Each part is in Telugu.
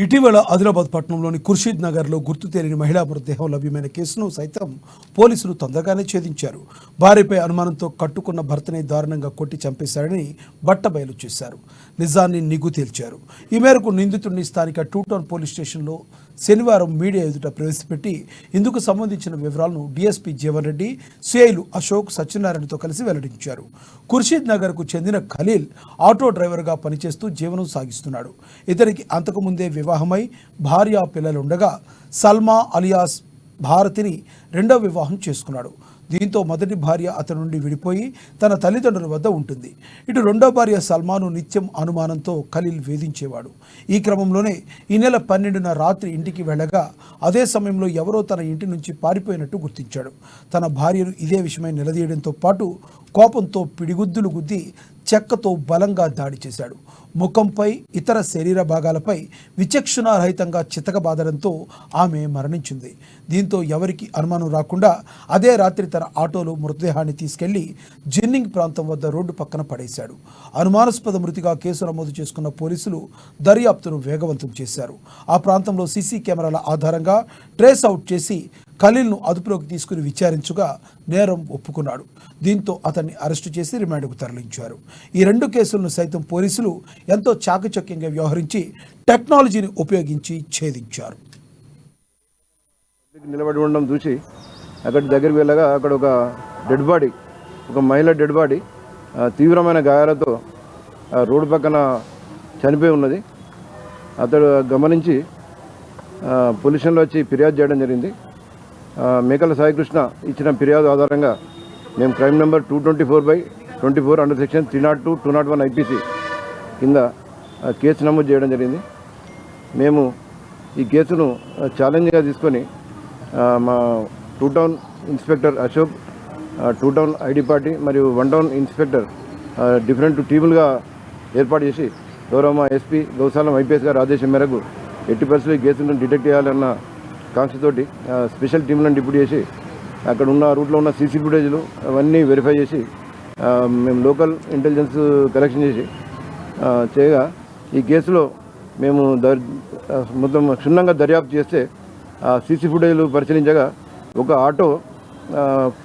ఇటీవల ఆదిలాబాద్ పట్టణంలోని ఖుర్షీద్ నగర్లో గుర్తు తెలియని మహిళా మృతదేహం లభ్యమైన కేసును సైతం పోలీసులు తొందరగానే ఛేదించారు. భార్యపై అనుమానంతో కట్టుకున్న భర్తని దారుణంగా కొట్టి చంపేశారని బట్టబయలు చేశారు. నిజాన్ని నిగ్గు తేల్చారు. ఈ మేరకు నిందితుడిని స్థానిక టూటౌన్ పోలీస్ స్టేషన్లో శనివారం మీడియా ఎదుట ప్రవేశపెట్టి ఇందుకు సంబంధించిన వివరాలను డీఎస్పీ జీవన్ రెడ్డి, సిఐలు అశోక్, సత్యనారాయణతో కలిసి వెల్లడించారు. ఖుర్షీద్ నగర్కు చెందిన ఖలీల్ ఆటో డ్రైవర్గా పనిచేస్తూ జీవనం సాగిస్తున్నాడు. ఇతనికి అంతకుముందే వివాహమై భార్య పిల్లలుండగా సల్మా అలియాస్ భారతిని రెండవ వివాహం చేసుకున్నాడు. దీంతో మొదటి భార్య అతని నుండి విడిపోయి తన తల్లిదండ్రుల వద్ద ఉంటుంది. ఇటు రెండో భార్య సల్మాను నిత్యం అనుమానంతో ఖలీల్ వేధించేవాడు. ఈ క్రమంలోనే ఈ నెల 12న రాత్రి ఇంటికి వెళ్ళగా అదే సమయంలో ఎవరో తన ఇంటి నుంచి పారిపోయినట్టు గుర్తించాడు. తన భార్యను ఇదే విషయమై నిలదీయడంతో పాటు కోపంతో పిడిగుద్దులు గుద్ది చెక్కతో బలంగా దాడి చేశాడు. ముఖంపై, ఇతర శరీర భాగాలపై విచక్షణారహితంగా చితకబాదడంతో ఆమె మరణించింది. దీంతో ఎవరికి అనుమానం రాకుండా అదే రాత్రి తన ఆటోలో మృతదేహాన్ని తీసుకెళ్లి జిన్నింగ్ ప్రాంతం వద్ద రోడ్డు పక్కన పడేశాడు. అనుమానాస్పద మృతిగా కేసు నమోదు చేసుకున్న పోలీసులు దర్యాప్తును వేగవంతం చేశారు. ఆ ప్రాంతంలో సీసీ కెమెరాల ఆధారంగా ట్రేస్ అవుట్ చేసి ఖలీల్ను అదుపులోకి తీసుకుని విచారించగా నేరం ఒప్పుకున్నాడు. దీంతో అతన్ని అరెస్టు చేసి రిమాండ్కు తరలించారు. ఈ రెండు కేసులను సైతం పోలీసులు ఎంతో చాకచక్యంగా వ్యవహరించి టెక్నాలజీని ఉపయోగించి ఛేదించారు. నిలబడి ఉండడం చూసి అక్కడి దగ్గరికి వెళ్ళగా అక్కడ ఒక డెడ్ బాడీ, ఒక మహిళ డెడ్ బాడీ తీవ్రమైన గాయాలతో రోడ్డు పక్కన చనిపోయి ఉన్నది. అతడు గమనించి పోలీస్ స్టేషన్లో వచ్చి ఫిర్యాదు చేయడం జరిగింది. మేకల సాయికృష్ణ ఇచ్చిన ఫిర్యాదు ఆధారంగా మేము crime number 224/24 under section 302, 201 IPC కింద కేసు నమోదు చేయడం జరిగింది. మేము ఈ కేసును ఛాలెంజ్గా తీసుకొని మా two town inspector Ashok, two town ID party మరియు 1 టౌన్ ఇన్స్పెక్టర్ డిఫరెంట్ టీములుగా ఏర్పాటు చేసి గౌరవ మా ఎస్పీ గౌశాలం ఐపీఎస్ గారి ఆదేశం మేరకు ఎట్టి పరిస్థితుల్లో ఈ కేసును డిటెక్ట్ చేయాలన్న కాంక్షతోటి స్పెషల్ టీంలను డిప్యూట్ చేసి అక్కడ ఉన్న రూట్లో ఉన్న సీసీ ఫుటేజ్లు అవన్నీ వెరిఫై చేసి మేము లోకల్ ఇంటెలిజెన్స్ కలెక్షన్ చేసి చేయగా ఈ కేసులో మేము మొత్తం క్షుణ్ణంగా దర్యాప్తు చేస్తే సీసీ ఫుటేజ్లు పరిశీలించగా ఒక ఆటో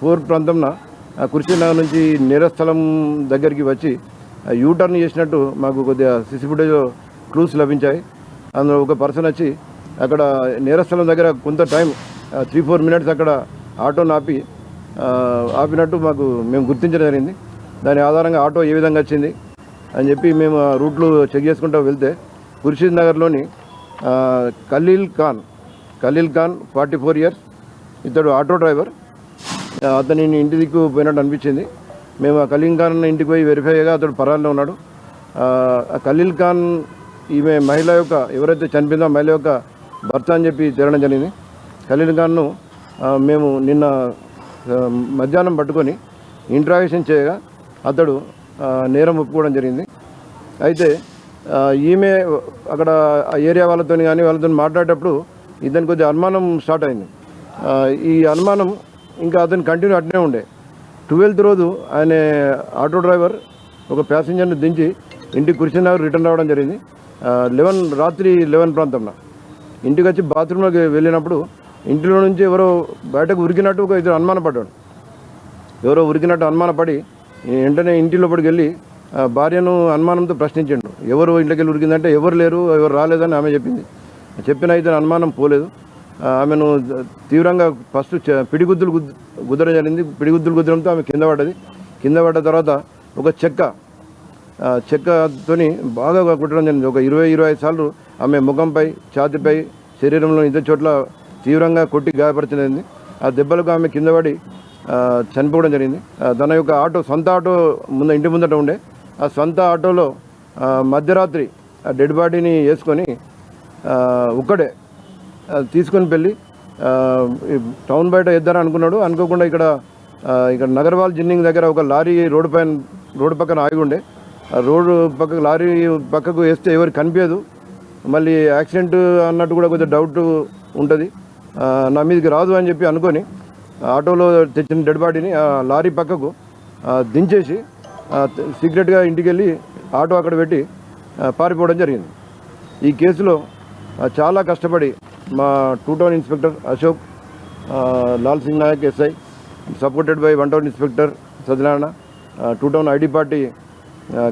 4 ప్రాంతంన ఖుర్షీద్ నగర్ నుంచి నేరస్థలం దగ్గరికి వచ్చి యూటర్న్ చేసినట్టు మాకు కొద్దిగా సీసీ ఫుటేజ్లో క్లూస్ లభించాయి. అందులో ఒక పర్సన్ వచ్చి అక్కడ నేరస్థలం దగ్గర కొంత టైం 3-4 మినిట్స్ అక్కడ ఆటోను ఆపినట్టు మేము గుర్తించడం జరిగింది. దాని ఆధారంగా ఆటో ఏ విధంగా వచ్చింది అని చెప్పి మేము ఆ రూట్లు చెక్ చేసుకుంటూ వెళ్తే ఖుర్షీద్ నగర్లోని ఖలీల్ ఖాన్ 44 ఇయర్స్, ఇతడు ఆటో డ్రైవర్. అతని ఇంటి దిక్కు పోయినట్టు అనిపించింది. మేము ఆ ఖలీల్ ఖాన్ ఇంటికి పోయి వెరిఫై అయ్యగా అతడు పరాల్లో ఉన్నాడు. ఆ ఖలీల్ ఖాన్ ఈమె మహిళ యొక్క ఎవరైతే చనిపోయిందో మహిళ యొక్క భర్త అని చెప్పి తేలడం జరిగింది. ఖలీల్ ఖాన్ను మేము నిన్న మధ్యాహ్నం పట్టుకొని ఇంట్రాగేషన్ చేయగా అతడు నేరం ఒప్పుకోవడం జరిగింది. అయితే ఈమె అక్కడ ఏరియా వాళ్ళతో కానీ వాళ్ళతో మాట్లాడేటప్పుడు ఇతనికి కొద్దిగా అనుమానం స్టార్ట్ అయింది. ఈ అనుమానం ఇంకా అతను కంటిన్యూ అట్నే ఉండే. 12th రోజు ఆయన ఆటో డ్రైవర్ ఒక ప్యాసింజర్ని దించి ఇంటికి ఖుర్షీద్ నగర్ రిటర్న్ రావడం జరిగింది. రాత్రి 11 ప్రాంతంలో ఇంటికి వచ్చి బాత్రూంలోకి వెళ్ళినప్పుడు ఇంటిలో నుంచి ఎవరో బయటకు ఉరికినట్టు ఒక ఇద్దరు అనుమానపడ్డాడు. ఎవరో ఉరికినట్టు అనుమానపడి వెంటనే ఇంటి లోపలికి వెళ్ళి భార్యను అనుమానంతో ప్రశ్నించాడు. ఎవరు ఇంట్లోకి వెళ్ళి ఉరికిందంటే ఎవరు లేరు, ఎవరు రాలేదని ఆమె చెప్పింది. చెప్పిన ఇతను అనుమానం పోలేదు. ఆమెను తీవ్రంగా ఫస్ట్ పిడిగుద్దులు గుద్దడం జరిగింది. పిడిగుద్దులు గుద్దడంతో ఆమె కింద పడ్డది. కింద పడ్డ తర్వాత ఒక చెక్కతోని బాగా కుట్టడం జరిగింది. ఒక 20-25 సార్లు ఆమె ముఖంపై, ఛాతిపై, శరీరంలో ఇతర చోట్ల తీవ్రంగా కొట్టి గాయపరచలేదు. ఆ దెబ్బలకు ఆమె కింద పడి చనిపోవడం జరిగింది. తన యొక్క సొంత ఆటో ఇంటి ముందట ఉండే. ఆ సొంత ఆటోలో మధ్యరాత్రి ఆ డెడ్ బాడీని వేసుకొని ఒక్కడే తీసుకొని వెళ్ళి టౌన్ బయట ఎద్దారని అనుకున్నాడు. అనుకోకుండా ఇక్కడ నగర్వాల్ జిన్నింగ్ దగ్గర ఒక లారీ రోడ్డు పక్కన ఆగి ఉండే. ఆ రోడ్డు పక్కకు లారీ పక్కకు వేస్తే ఎవరికి కనిపించదు. మళ్ళీ యాక్సిడెంట్ అన్నట్టు కూడా కొద్దిగా డౌట్ ఉంటుంది. నా మీదకి రాదు అని చెప్పి అనుకొని ఆటోలో తెచ్చిన డెడ్ బాడీని లారీ పక్కకు దించేసి సీక్రెట్గా ఇంటికి వెళ్ళి ఆటో అక్కడ పెట్టి పారిపోవడం జరిగింది. ఈ కేసులో చాలా కష్టపడి మా 2 town inspector Ashok, Lal Singh Nayak SI, supported by 1 town inspector Satyanarayana, 2 town ID party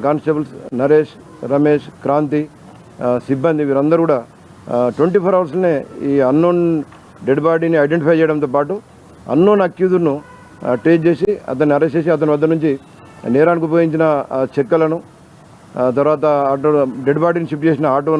constables Naresh, Ramesh, Kranti సిబ్బంది వీరందరూ కూడా 24 అవర్స్నే ఈ అన్నోన్ డెడ్ బాడీని ఐడెంటిఫై చేయడంతో పాటు అన్నోన్ అక్యూజ్ను ట్రేస్ చేసి అతన్ని అరెస్ట్ చేసి అతని వద్ద నుంచి నేరానికి ఉపయోగించిన చెక్కలను, తర్వాత ఆటో డెడ్ బాడీని షిఫ్ట్ చేసిన ఆటో